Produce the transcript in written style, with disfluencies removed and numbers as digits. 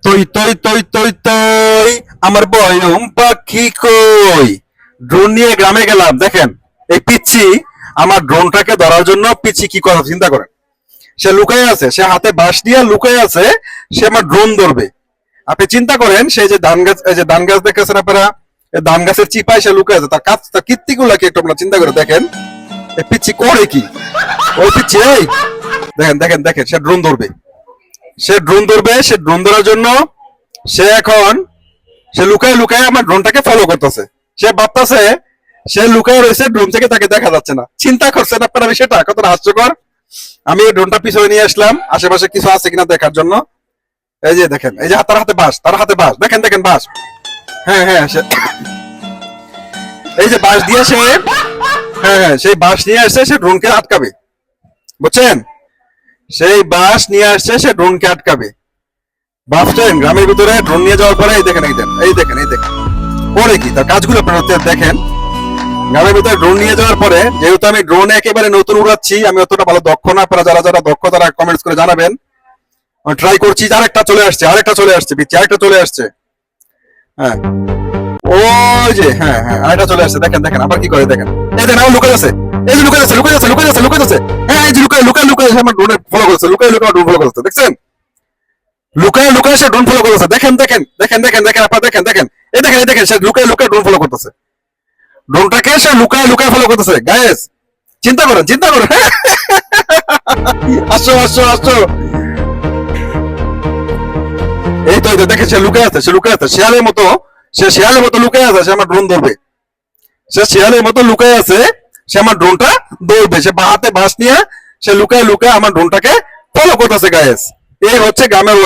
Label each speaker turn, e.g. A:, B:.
A: তৈ তৈ তৈ তৈ তৈ আমার বয়ম পাখি কই। ড্রোন নিয়ে গ্রামে গেলাম, দেখেন এই পিচ্ছি আমার ড্রোনটাকে ধরার জন্য পিচ্ছি কি কথা চিন্তা করেন। সে লুকায় আছে, সে হাতে বাঁশ দিয়ে লুকায় আছে, সে আমার ড্রোন ধরবে। আপনি চিন্তা করেন, সেই যে ধান গাছ, এই যে ধান গাছ দেখেছেন আপনারা, এই ধান গাছের চিপায় সে লুকায় আছে, তার কাজ, তার কীর্তিগুলা কি একটু আপনারা চিন্তা করে দেখেন। এই পিচ্ছি করে কি, ওই পিচ্ছি এই দেখেন দেখেন দেখেন, সে ড্রোন ধরবে, সে ড্রোন ধরবে, সে ড্রোন ধরার জন্য সে এখন সে লুকায় লুকায় আমার ড্রোনটাকে ফলো করতেছে। সে ভাবতেছে সে লুকায় রয়েছে, ড্রোন থেকে তাকে দেখা যাচ্ছে না। চিন্তা করছেন আপনারা বিষয়টা কতটা হাস্যকর। আমি এই ড্রোনটা পিছনে নিয়ে আসলাম আশেপাশে কিছু আছে কিনা দেখার জন্য। এই যে দেখেন, এই যে তার হাতে বাঁশ, তার হাতে বাঁশ, দেখেন দেখেন বাঁশ, হ্যাঁ হ্যাঁ, এই যে বাঁশ দিয়ে সে, হ্যাঁ হ্যাঁ, সেই বাঁশ নিয়ে আসছে, সে ড্রোনকে আটকাবে, বুঝছেন? সেই বাঁশ নিয়ে আসছে, সে ড্রোনকে আটকাবে। ভাবছেন গ্রামের ভিতরে ড্রোন নিয়ে যাওয়ার পরে এই দেখেন এই দেখেন এই দেখেন এই দেখেন পরে কি তার কাজগুলো আপনারা দেখেন। গ্রামের ভিতরে ড্রোন নিয়ে যাওয়ার পরে, যেহেতু আমি ড্রোনে একেবারে নতুন উড়াচ্ছি, আমি অতটা ভালো দক্ষ না, আপনারা যারা যারা দক্ষ তারা কমেন্টস করে জানাবেন। ট্রাই করছি, আরেকটা চলে আসছে, আরেকটা চলে আসছে, পিচ্ছি আরেকটা চলে আসছে, হ্যাঁ ওই যে, হ্যাঁ হ্যাঁ আরেকটা চলে আসছে, দেখেন দেখেন আবার কি করে দেখেন। এই দেখেন আমার লুকায় আছে, এই যে লুকায় আছে, লুকায় আছে, লুকায় আছে, লুকায় আছে, হ্যাঁ এই যে লুকায় লুকায় লুকায় আমার ড্রোনে ফলো করছে, লুকায় লুকায় ড্রোন ফলো করছে, দেখছেন? লুকায় লুকায় সে ড্রোন ফলো করতেছে, দেখেন দেখেন দেখেন দেখেন দেখেন আপনারা দেখেন দেখেন, এই দেখেন এই দেখেন, সে লুকায় লুকায় ড্রোন ফলো করতেছে, ড্রোনটাকে সে লুকায় লুকায় ফলো করতেছে। গায়েস চিন্তা করেন, চিন্তা করেন, আসো আসো আসো, এই তো দেখেন সে লুকায় আছে, সে লুকায় আছে শিয়ালের মতো, সে শিয়ালের মতো লুকায় আছে, সে আমার ড্রোন ধরবে। সে শিয়ালের মতো লুকায় আছে, সে আমার ড্রোনটা ধরবে, সে হাতে বাঁশ নিয়ে সে লুকায় লুকায় আমার ড্রোনটাকে ফলো করতেছে। গায়েস এই হচ্ছে গ্রামের